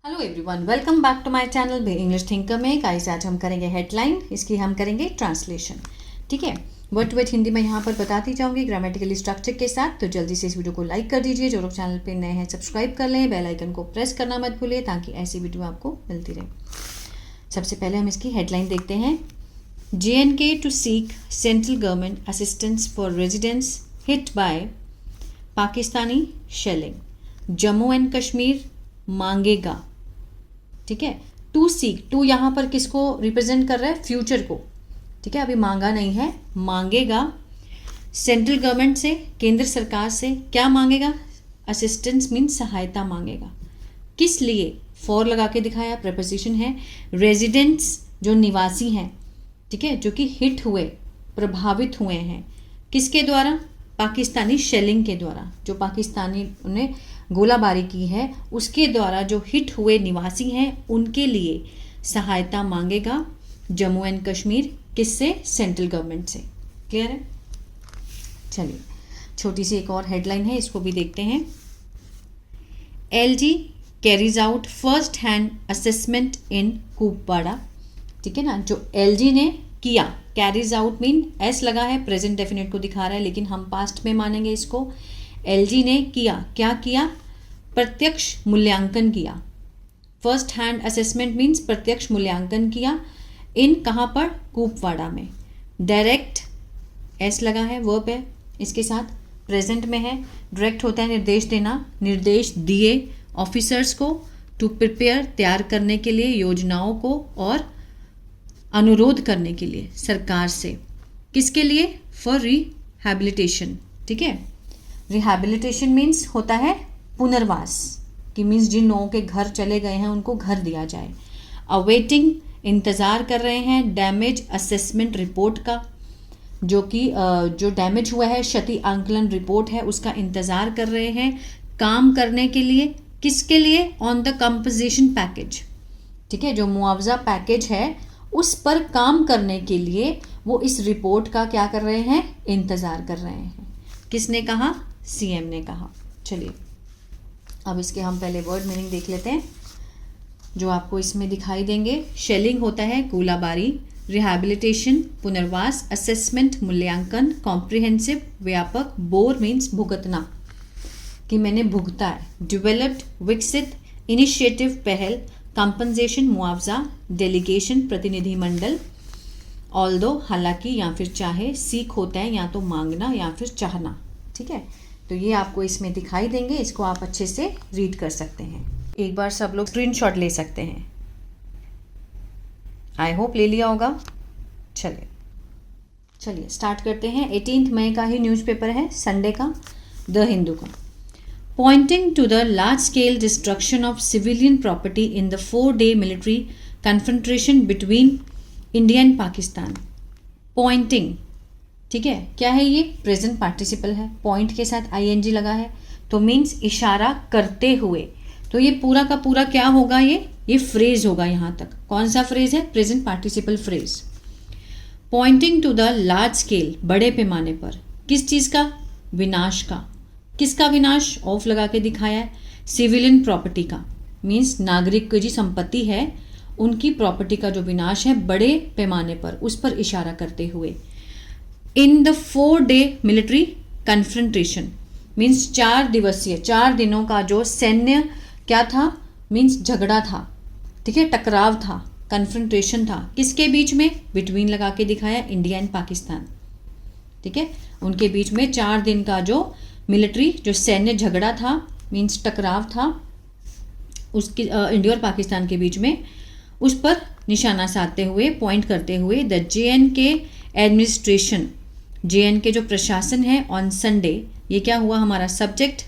Hello everyone, welcome back to my channel be English thinker में। Guys, आज हम करेंगे हेडलाइन, इसकी हम करेंगे ट्रांसलेशन। ठीक है, वर्ड टू वर्ड हिंदी में यहाँ पर बताती जाऊँगी ग्रामेटिकली स्ट्रक्चर के साथ। तो जल्दी से इस वीडियो को लाइक कर दीजिए, जो लोग चैनल पे नए हैं सब्सक्राइब कर लें, बेल आइकन को प्रेस करना मत भूलिए ताकि ऐसी वीडियो आपको मिलती रहे। सबसे पहले हम इसकी हेडलाइन देखते हैं। JNK to seek central government assistance for residents hit by Pakistani shelling. Jammu and Kashmir मांगेगा। ठीक है, टू सीक, टू यहाँ पर किसको रिप्रेजेंट कर रहा है? फ्यूचर को। ठीक है, अभी मांगा नहीं है, मांगेगा सेंट्रल गवर्नमेंट से, केंद्र सरकार से। क्या मांगेगा? असिस्टेंस मीन्स सहायता मांगेगा। किस लिए? फॉर लगा के दिखाया, प्रपोजिशन है। रेजिडेंट्स जो निवासी हैं, ठीक है, जो कि हिट हुए, प्रभावित हुए हैं, किसके द्वारा? पाकिस्तानी शेलिंग के द्वारा। जो पाकिस्तानी ने गोलाबारी की है उसके द्वारा जो हिट हुए निवासी हैं उनके लिए सहायता मांगेगा जम्मू एंड कश्मीर। किससे? सेंट्रल गवर्नमेंट से। क्लियर है? चलिए, छोटी सी एक और हेडलाइन है, इसको भी देखते हैं। LG carries out first hand assessment in Kupwara. ठीक है ना, जो LG ने किया, कैरीज आउट मीन एस लगा है, प्रेजेंट डेफिनेट को दिखा रहा है, लेकिन हम पास्ट में मानेंगे इसको। LG ने किया, क्या किया? प्रत्यक्ष मूल्यांकन किया। फर्स्ट हैंड असेसमेंट मीन्स प्रत्यक्ष मूल्यांकन किया। इन कहाँ पर? कुपवाड़ा में। डायरेक्ट एस लगा है, वर्ब है इसके साथ, प्रेजेंट में है। डायरेक्ट होता है निर्देश देना, निर्देश दिए ऑफिसर्स को। टू प्रिपेयर तैयार करने के लिए, योजनाओं को, और अनुरोध करने के लिए सरकार से। किसके लिए? For rehabilitation. ठीक है, रिहैबिलिटेशन मीन्स होता है पुनर्वास, कि मीन्स जिन लोगों के घर चले गए हैं उनको घर दिया जाए। अवेटिंग इंतज़ार कर रहे हैं डैमेज असेसमेंट रिपोर्ट का, जो कि जो डैमेज हुआ है, क्षति आंकलन रिपोर्ट है, उसका इंतज़ार कर रहे हैं। काम करने के लिए, किसके लिए? On the compensation package. ठीक है, जो मुआवजा पैकेज है उस पर काम करने के लिए वो इस रिपोर्ट का क्या कर रहे हैं? इंतज़ार कर रहे हैं। किसने कहा? CM ने कहा। चलिए, अब इसके हम पहले वर्ड मीनिंग देख लेते हैं जो आपको इसमें दिखाई देंगे। शेलिंग होता है गोलाबारी, रिहैबिलिटेशन पुनर्वास, असेसमेंट मूल्यांकन, कॉम्प्रिहेंसिव व्यापक, बोर मीन्स भुगतना, कि मैंने भुगता है। डेवलप्ड विकसित, इनिशिएटिव पहल, कंपनसेशन मुआवजा, डेलीगेशन प्रतिनिधिमंडल, ऑल्दो हालांकि या फिर चाहे, सीख होता है या तो मांगना या फिर चाहना। ठीक है, तो ये आपको इसमें दिखाई देंगे, इसको आप अच्छे से रीड कर सकते हैं। एक बार सब लोग स्क्रीनशॉट ले सकते हैं, आई होप ले लिया होगा। चलिए स्टार्ट करते हैं। 18 मई का ही न्यूज़पेपर है, संडे का, द हिंदू का। Pointing to the large-scale destruction of civilian property in the 4-day military confrontation between India and Pakistan. Pointing, ठीक है, क्या है ये? प्रेजेंट पार्टिसिपल है, पॉइंट के साथ ING लगा है, तो मीन्स इशारा करते हुए। तो ये पूरा का पूरा क्या होगा? ये फ्रेज होगा यहाँ तक। कौन सा फ्रेज है? Present participle phrase. Pointing to the large scale, बड़े पैमाने पर, किस चीज़ का? विनाश का। किसका विनाश? ऑफ लगा के दिखाया है। सिविलियन प्रॉपर्टी का, मीन्स नागरिक की जो संपत्ति है उनकी प्रॉपर्टी का जो विनाश है बड़े पैमाने पर, उस पर इशारा करते हुए। In the 4-day military confrontation means 4 दिवसीय, 4 दिनों का जो सैन्य क्या था? मीन्स झगड़ा था। ठीक है, टकराव था, कन्फ्रंटेशन था। किसके बीच में? बिटवीन लगा के दिखाया, इंडिया एंड पाकिस्तान। ठीक है, उनके बीच में 4 दिन का जो मिलिट्री, जो सैन्य झगड़ा था, मीन्स टकराव था, उसकी इंडिया और पाकिस्तान के बीच में, उस पर निशाना साधते हुए, पॉइंट करते हुए, द JNK एडमिनिस्ट्रेशन, JNK जो प्रशासन है, ऑन संडे, ये क्या हुआ? हमारा सब्जेक्ट।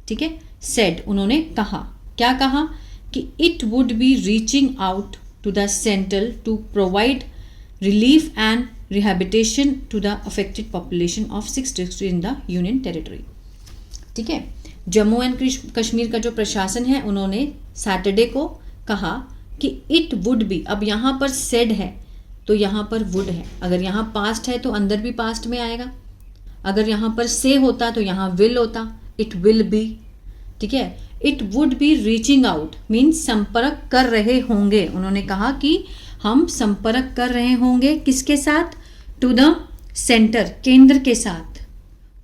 ठीक है, सेड, उन्होंने कहा, क्या कहा? कि it would be reaching out to the central to provide relief and rehabilitation to the affected population of 6 district in the union territory. ठीक है, जम्मू एंड कश्मीर का जो प्रशासन है उन्होंने सैटरडे को कहा कि इट वुड बी, अब यहाँ पर सेड है तो यहाँ पर वुड है, अगर यहाँ पास्ट है तो अंदर भी पास्ट में आएगा, अगर यहाँ पर से होता तो यहाँ विल होता, इट विल बी। ठीक है, it would be reaching out means संपर्क कर रहे होंगे। उन्होंने कहा कि हम संपर्क कर रहे होंगे किसके साथ? टू द सेंटर, केंद्र के साथ।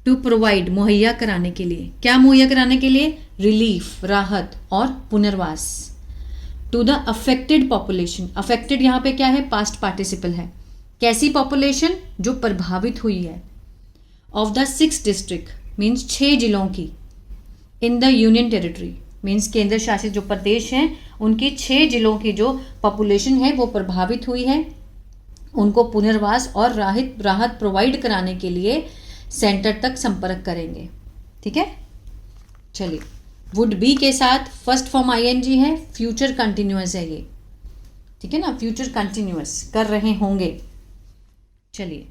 टू प्रोवाइड, मुहैया कराने के लिए। क्या मुहैया कराने के लिए? रिलीफ, राहत और पुनर्वास। To the affected population, affected यहाँ पे क्या है? पास्ट पार्टिसिपल है। कैसी पॉपुलेशन? जो प्रभावित हुई है। ऑफ द 6 डिस्ट्रिक्ट मीन्स 6 जिलों की। इन द यूनियन टेरिटरी मीन्स केंद्र शासित जो प्रदेश हैं उनकी 6 जिलों की जो पॉपुलेशन है वो प्रभावित हुई है, उनको पुनर्वास और राहत प्रोवाइड कराने के लिए सेंटर तक संपर्क करेंगे। ठीक है, चलिए। वुड बी के साथ फर्स्ट फॉर्म आईएनजी है, फ्यूचर कंटिन्यूअस है ये। ठीक है ना, फ्यूचर कंटिन्यूअस, कर रहे होंगे। चलिए।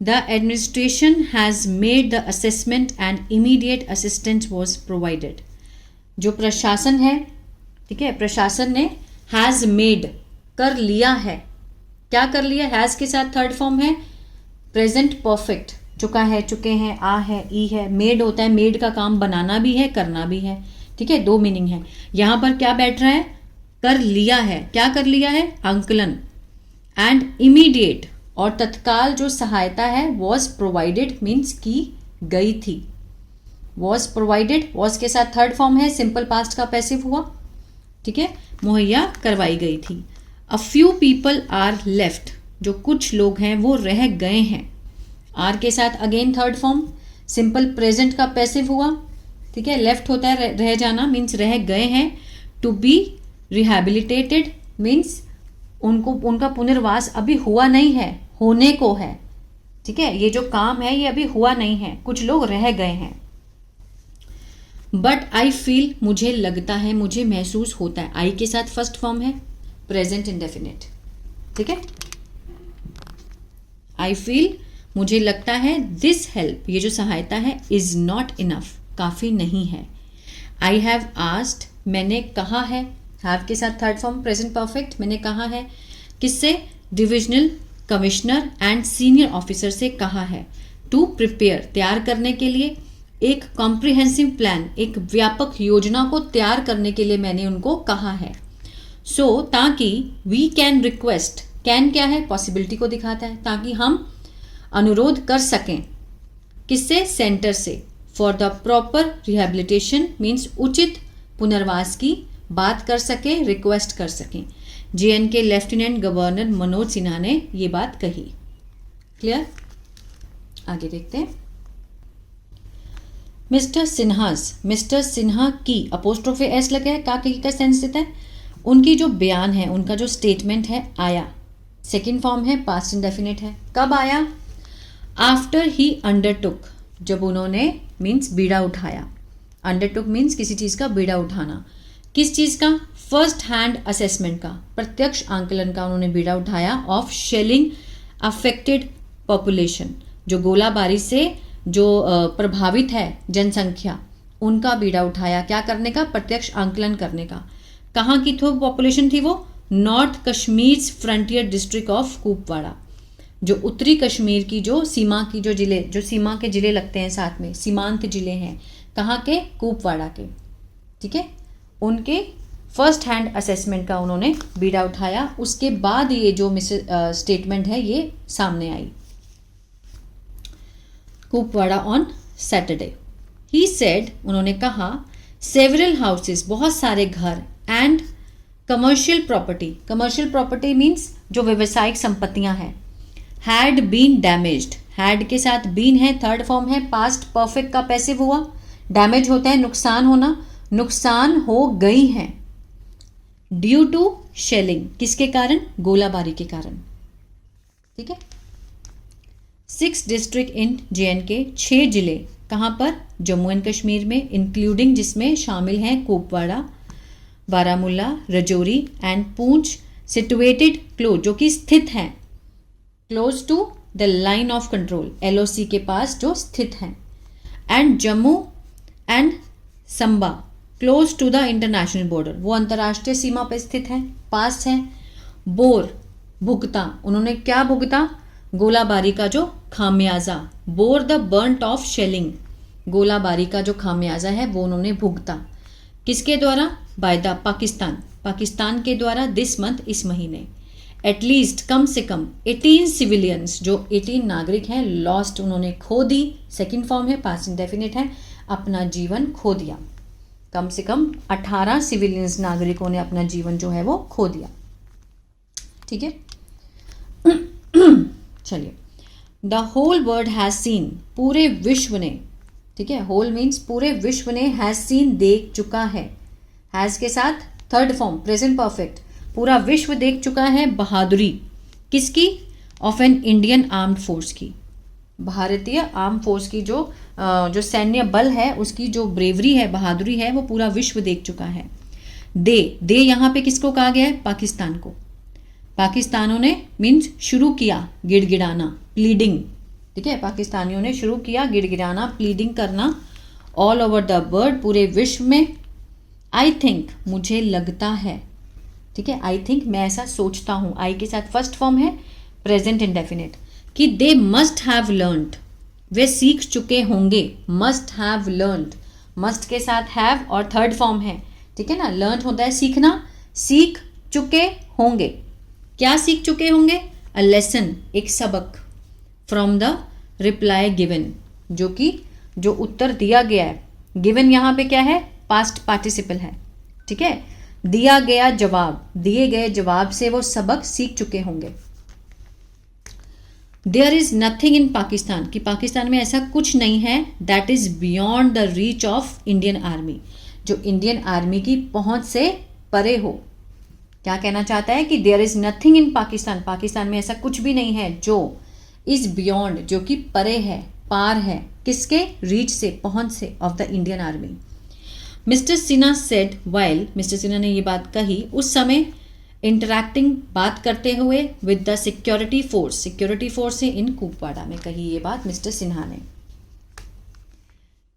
The administration has made the assessment and immediate assistance was provided. जो प्रशासन है, ठीक है, प्रशासन ने हैज़ मेड, कर लिया है। क्या कर लिया? हैज़ के साथ थर्ड फॉर्म है प्रेजेंट परफेक्ट, चुका है, चुके हैं, आ है, ई है। मेड होता है, मेड का काम बनाना भी है, करना भी है। ठीक है, 2 मीनिंग है। यहाँ पर क्या बैठ रहा है? कर लिया है। क्या कर लिया है? आंकलन। एंड इमीडिएट और तत्काल जो सहायता है वॉज प्रोवाइडेड मीन्स की गई थी। वॉज प्रोवाइडेड, वॉज के साथ थर्ड फॉर्म है, सिंपल पास्ट का पैसिव हुआ। ठीक है, मुहैया करवाई गई थी। A few people are left, जो कुछ लोग हैं वो रह गए हैं। आर के साथ again third form, simple present का पैसिव हुआ। ठीक है, लेफ्ट होता है रह जाना मीन्स रह गए हैं। टू बी रिहैबिलिटेटेड मीन्स उनका पुनर्वास अभी हुआ नहीं है, होने को है। ठीक है, ये जो काम है ये अभी हुआ नहीं है, कुछ लोग रह गए हैं। बट आई फील, मुझे लगता है, मुझे महसूस होता है। आई के साथ फर्स्ट फॉर्म है प्रेजेंट इंडेफिनिट। ठीक है, आई फील, मुझे लगता है। दिस हेल्प, ये जो सहायता है, इज नॉट इनफ, काफ़ी नहीं है। आई हैव आस्क्ड, मैंने कहा है। हैव के साथ थर्ड फॉर्म प्रेजेंट परफेक्ट, मैंने कहा है। किससे? Divisional commissioner and senior officer से कहा है। टू प्रिपेयर, तैयार करने के लिए। एक कॉम्प्रिहेंसिव प्लान, एक व्यापक योजना को तैयार करने के लिए मैंने उनको कहा है। सो ताकि वी कैन रिक्वेस्ट, कैन क्या है? पॉसिबिलिटी को दिखाता है, ताकि हम अनुरोध कर सकें। किससे? सेंटर से। For the proper rehabilitation means उचित पुनर्वास की बात कर सके, रिक्वेस्ट कर सकें। जेएन के लेफ्टिनेंट गवर्नर मनोज सिन्हा ने ये बात कही। क्लियर? आगे देखते हैं। मिस्टर सिन्हा की अपोस्ट्रोफे एस लगे है, का सेंस देता है। उनकी जो बयान है, उनका जो स्टेटमेंट है, आया। सेकेंड फॉर्म है, पास्ट इंडेफिनिट है। कब आया? आफ्टर ही अंडरटुक, जब उन्होंने मीन्स बीड़ा उठाया। अंडरटुक मीन्स किसी चीज़ का बीड़ा उठाना। किस चीज़ का? फर्स्ट हैंड असेसमेंट का, प्रत्यक्ष आंकलन का उन्होंने बीड़ा उठाया। ऑफ शेलिंग अफेक्टेड पॉपुलेशन, जो गोलाबारी से जो प्रभावित है जनसंख्या, उनका बीड़ा उठाया। क्या करने का? प्रत्यक्ष आंकलन करने का। कहाँ की तो पॉपुलेशन थी वो? North Kashmir frontier district of Kupwara, जो उत्तरी कश्मीर की जो सीमा की जो जिले, जो सीमा के जिले लगते हैं साथ में, सीमांत जिले हैं। कहाँ के? कुपवाड़ा के। ठीक है, उनके फर्स्ट हैंड असेसमेंट का उन्होंने बीड़ा उठाया। उसके बाद ये जो स्टेटमेंट है ये सामने आई। Kupwara on Saturday. He said, उन्होंने कहा, सेवरल हाउसेस, बहुत सारे घर, एंड कमर्शियल प्रॉपर्टी मीन्स जो व्यावसायिक संपत्तियां हैं, हैड बीन डैमेज्ड। हैड के साथ बीन है, थर्ड फॉर्म है, पास्ट परफेक्ट का पैसिव हुआ। डैमेज होता है नुकसान होना, नुकसान हो गई हैं। ड्यू टू शेलिंग, किसके कारण? गोलाबारी के कारण। ठीक है, 6 डिस्ट्रिक्ट इन JNK, 6 जिले। कहाँ पर? जम्मू एंड कश्मीर में, इंक्लूडिंग जिसमें शामिल हैं Kupwara, Baramulla, Rajouri and Poonch. Situated close, जो कि स्थित हैं, close to the line of control, LOC के पास जो स्थित हैं। And Jammu and Samba, close to the international border, वो अंतर्राष्ट्रीय सीमा पर स्थित हैं, पास हैं। बोर, भुगता, उन्होंने क्या भुगता? गोलाबारी का जो खामियाजा। Bore the burnt of shelling, गोलाबारी का जो खामियाजा है वो उन्होंने भुगता। किसके द्वारा? बाय द पाकिस्तान, पाकिस्तान के द्वारा दिस मंथ, इस महीने। एटलीस्ट कम से कम 18 सिविलियंस, जो 18 नागरिक हैं, लॉस्ट, उन्होंने खो दी, सेकेंड फॉर्म है, पास्ट इंडेफिनिट है, अपना जीवन खो दिया। कम से कम 18 सिविलियंस नागरिकों ने अपना जीवन जो है वो खो दिया। ठीक है, चलिए। The whole world has seen, पूरे विश्व ने, ठीक है, होल मीन्स पूरे विश्व ने, हैज सीन देख चुका है, हैज के साथ थर्ड फॉर्म प्रेजेंट परफेक्ट, पूरा विश्व देख चुका है बहादुरी किसकी? Of an Indian armed force की, भारतीय आर्म फोर्स की जो सैन्य बल है उसकी जो ब्रेवरी है, बहादुरी है, वो पूरा विश्व देख चुका है। दे यहाँ पे किसको कहा गया है? पाकिस्तान को। पाकिस्तानों ने मीन्स शुरू किया गिड़गिड़ाना, प्लीडिंग, ठीक है, पाकिस्तानियों ने शुरू किया गिड़गिड़ाना, प्लीडिंग करना, ऑल ओवर द वर्ल्ड, पूरे विश्व में। आई थिंक, मुझे लगता है, ठीक है, आई थिंक, मैं ऐसा सोचता हूँ, आई के साथ फर्स्ट फॉर्म है प्रेजेंट इंडेफिनिट, कि दे मस्ट हैव लर्नड, वे सीख चुके होंगे, मस्ट हैव लर्नड, मस्ट के साथ हैव और थर्ड फॉर्म है, ठीक है ना, लर्न होता है सीखना, सीख चुके होंगे, क्या सीख चुके होंगे? अ लेसन, एक सबक, फ्रॉम द रिप्लाई गिवन, जो उत्तर दिया गया है, गिवन यहाँ पे क्या है? पास्ट पार्टिसिपल है, ठीक है, दिया गया जवाब, दिए गए जवाब से वो सबक सीख चुके होंगे। There is nothing in Pakistan, कि पाकिस्तान में ऐसा कुछ नहीं है, that is beyond the reach of Indian army, जो इंडियन आर्मी की पहुंच से परे हो। क्या कहना चाहता है? कि there is nothing in Pakistan, Pakistan में ऐसा कुछ भी नहीं है जो इज बियॉन्ड, जो कि परे है, पार है, किसके? रीच से, पहुंच से, of the Indian army. Mister Sinha said while, mister Sinha ने ये बात कही उस समय, इंटरैक्टिंग, बात करते हुए, विद द सिक्योरिटी फोर्स से इन कुपवाड़ा में कही ये बात मिस्टर सिन्हा ने।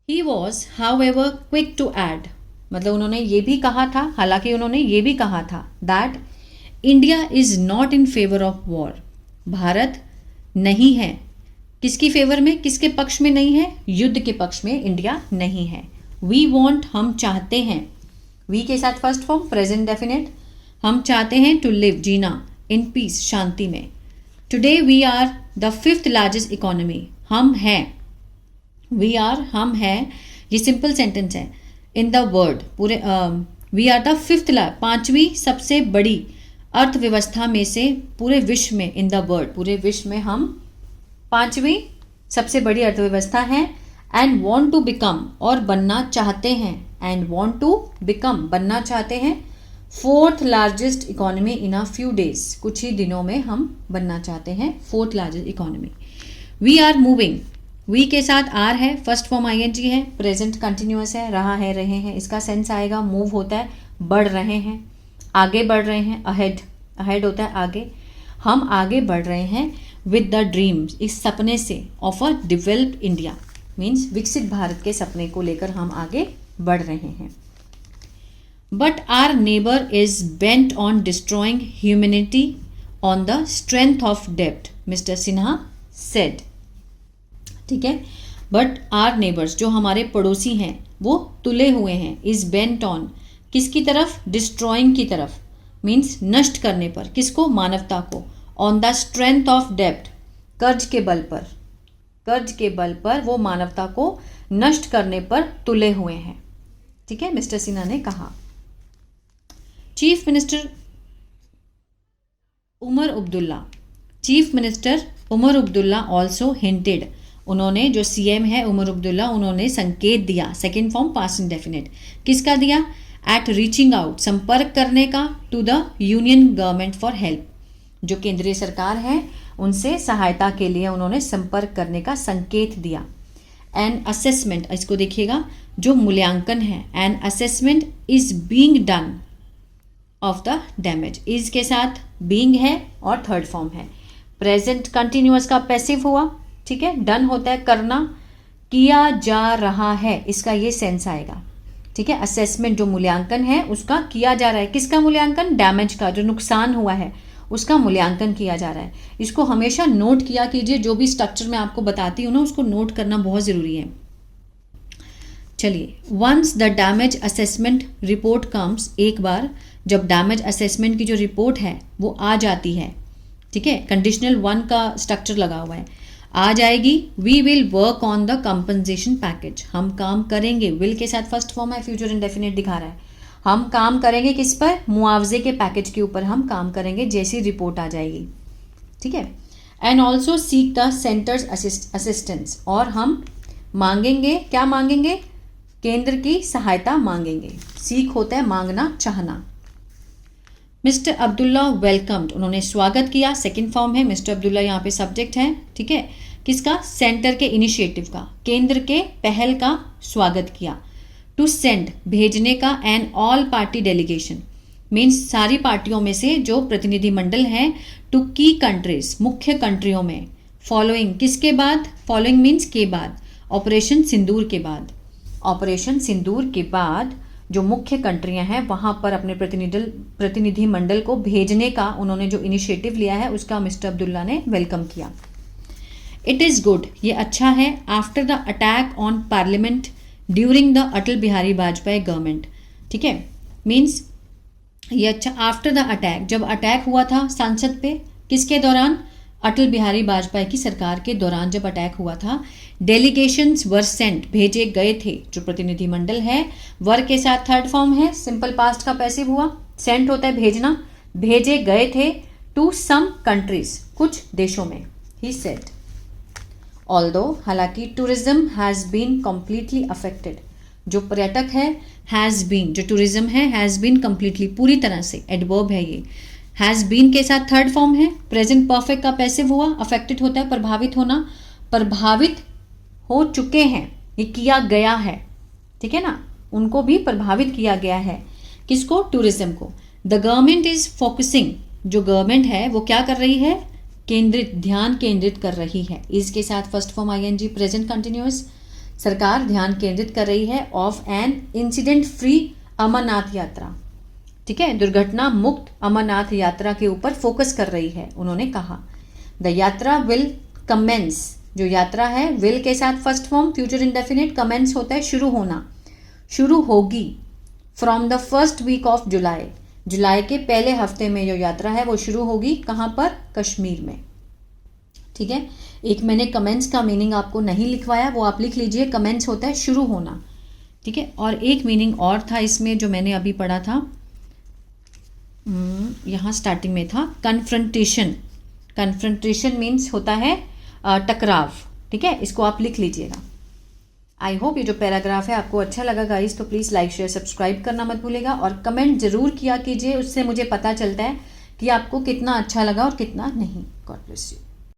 He was however quick to add, मतलब उन्होंने ये भी कहा था, हालांकि उन्होंने ये भी कहा था, that India is not in favour of war, Bharat नहीं है, किसकी फेवर में, किसके पक्ष में नहीं है? युद्ध के पक्ष में इंडिया नहीं है। वी वॉन्ट, हम चाहते हैं, वी के साथ फर्स्ट फॉर्म प्रेजेंट डेफिनेट, हम चाहते हैं, टू लिव, जीना, इन पीस, शांति में। Today we are the 5th largest economy, हम हैं, वी आर, हम हैं, ये सिंपल सेंटेंस है, इन द वर्ल्ड, पूरे वी आर द 5th, 5वीं सबसे बड़ी अर्थव्यवस्था में से पूरे विश्व में, इन द वर्ल्ड, पूरे विश्व में हम 5वीं सबसे बड़ी अर्थव्यवस्था है। एंड वॉन्ट टू बिकम, और बनना चाहते हैं, एंड वॉन्ट टू बिकम, बनना चाहते हैं, 4th largest economy in a few days, कुछ ही दिनों में हम बनना चाहते हैं 4th largest economy. We are moving, we के साथ आर है, फर्स्ट फॉर्म ING है, प्रेजेंट कंटिन्यूअस है, रहा है, रहे हैं, इसका सेंस आएगा, मूव होता है, बढ़ रहे हैं, आगे बढ़ रहे हैं, अहेड, अहेड होता है आगे, हम आगे बढ़ रहे हैं, विद द ड्रीम्स, इस सपने से, of a developed India, means विकसित भारत के सपने को लेकर हम आगे बढ़ रहे हैं। But our neighbour is bent on destroying humanity on the strength of डेब्ट, मिस्टर सिन्हा सेड, ठीक है, बट आर नेबर्स, जो हमारे पड़ोसी हैं, वो तुले हुए हैं, इज बेंट ऑन, किसकी तरफ? डिस्ट्रॉइंग की तरफ, मीन्स नष्ट करने पर, किसको? मानवता को, ऑन द स्ट्रेंथ ऑफ डेब्ट, कर्ज के बल पर, कर्ज के बल पर वो मानवता को नष्ट करने पर तुले हुए हैं, ठीक है, मिस्टर सिन्हा ने कहा। Chief minister Omar Abdullah, chief minister Omar Abdullah also hinted, उन्होंने, जो CM है उमर अब्दुल्ला, उन्होंने संकेत दिया, सेकेंड फॉर्म पास्ट इंडेफिनिट, किसका दिया? एट रीचिंग आउट, संपर्क करने का, to the union government for help, जो केंद्रीय सरकार है उनसे सहायता के लिए उन्होंने संपर्क करने का संकेत दिया। एन असेसमेंट, इसको देखिएगा, जो मूल्यांकन है, an assessment is being done of the damage, is के साथ बीइंग है और थर्ड फॉर्म है, प्रेजेंट कंटिन्यूअस का पैसिव हुआ, ठीक है, डन होता है करना, किया जा रहा है, इसका ये सेंस आएगा, ठीक है, असेसमेंट जो मूल्यांकन है उसका किया जा रहा है, किसका मूल्यांकन? डैमेज का, जो नुकसान हुआ है उसका मूल्यांकन किया जा रहा है। इसको हमेशा नोट किया कीजिए, जो भी स्ट्रक्चर मैं आपको बताती हूँ ना उसको नोट करना बहुत ज़रूरी है। चलिए, once the damage assessment report comes, एक बार जब डैमेज असेसमेंट की जो रिपोर्ट है वो आ जाती है, ठीक है, कंडीशनल 1 का स्ट्रक्चर लगा हुआ है, आ जाएगी, we will work on the compensation package, हम काम करेंगे, विल के साथ फर्स्ट फॉर्म है, फ्यूचर इंडेफिनिट दिखा रहा है, हम काम करेंगे किस पर, मुआवजे के पैकेज के ऊपर हम काम करेंगे जैसी रिपोर्ट आ जाएगी, ठीक है। And also seek the centres assistance, और हम मांगेंगे, क्या मांगेंगे, केंद्र की सहायता मांगेंगे, सीख होता है मांगना, चाहना। मिस्टर अब्दुल्ला वेलकम्ड, उन्होंने स्वागत किया, सेकंड फॉर्म है, मिस्टर अब्दुल्ला यहाँ पे सब्जेक्ट है, ठीक है, किसका, सेंटर के इनिशिएटिव का, केंद्र के पहल का स्वागत किया। टू सेंड, भेजने का, an all party delegation means सारी पार्टियों में से जो प्रतिनिधिमंडल हैं, टू की कंट्रीज, मुख्य कंट्रियों में, फॉलोइंग, किसके बाद, फॉलोइंग मीन्स के बाद, ऑपरेशन सिंदूर के बाद, ऑपरेशन सिंदूर के बाद जो मुख्य कंट्रियां हैं वहां पर अपने प्रतिनिधिमंडल को भेजने का उन्होंने जो इनिशिएटिव लिया है उसका मिस्टर अब्दुल्ला ने वेलकम किया। इट इज़ गुड, ये अच्छा है, after the attack on parliament during the Atal Bihari Vajpayee government, ठीक है, मीन्स ये अच्छा, आफ्टर द अटैक, जब अटैक हुआ था संसद पे, किसके दौरान, अटल बिहारी वाजपेयी की सरकार के दौरान जब अटैक हुआ था, डेलीगेशंस वर सेंट, भेजे गए थे, जो प्रतिनिधिमंडल है, वर के साथ थर्ड फॉर्म है, सिंपल पास्ट का पैसिव हुआ, सेंट होता है भेजना, भेजे गए थे, टू सम कंट्रीज, कुछ देशों में, ही सेड। ऑल्दो, हालांकि, tourism has been completely affected, जो पर्यटक है, हैज़ बीन, जो टूरिज्म है, हैज़ बीन कम्प्लीटली, पूरी तरह से, एडवर्ब है ये, हैज़ बीन के साथ थर्ड फॉर्म है, प्रेजेंट परफेक्ट का पैसिव हुआ, अफेक्टेड होता है प्रभावित होना, प्रभावित हो चुके हैं, ये किया गया है, ठीक है ना, उनको भी प्रभावित किया गया है, किसको, टूरिज्म को। द गवर्नमेंट इज फोकसिंग, जो गवर्नमेंट है वो क्या कर रही है, केंद्रित, ध्यान केंद्रित कर रही है, इज के साथ first form ING, present continuous, सरकार ध्यान केंद्रित कर रही है, of an incident free Amarnath Yatra, ठीक है, दुर्घटना मुक्त अमरनाथ यात्रा के ऊपर फोकस कर रही है, उन्होंने कहा। द यात्रा विल कमेंस, जो यात्रा है, विल के साथ first form, future indefinite, commence होता है शुरू होना, शुरू होगी, from the first week of July, जुलाई के पहले हफ्ते में जो यात्रा है वो शुरू होगी, कहाँ पर, कश्मीर में, ठीक है। एक मैंने कमेंस का मीनिंग आपको नहीं लिखवाया, वो आप लिख लीजिए, कमेंस होता है शुरू होना, ठीक है। और एक मीनिंग और था इसमें जो मैंने अभी पढ़ा था, यहाँ स्टार्टिंग में था, कन्फ्रंटेशन, कन्फ्रंटेशन मीन्स होता है टकराव, ठीक है, इसको आप लिख लीजिएगा। आई होप ये जो पैराग्राफ है आपको अच्छा लगा गाइस, तो प्लीज़ लाइक शेयर सब्सक्राइब करना मत भूलिएगा, और कमेंट ज़रूर किया कीजिए, उससे मुझे पता चलता है कि आपको कितना अच्छा लगा और कितना नहीं। God bless you.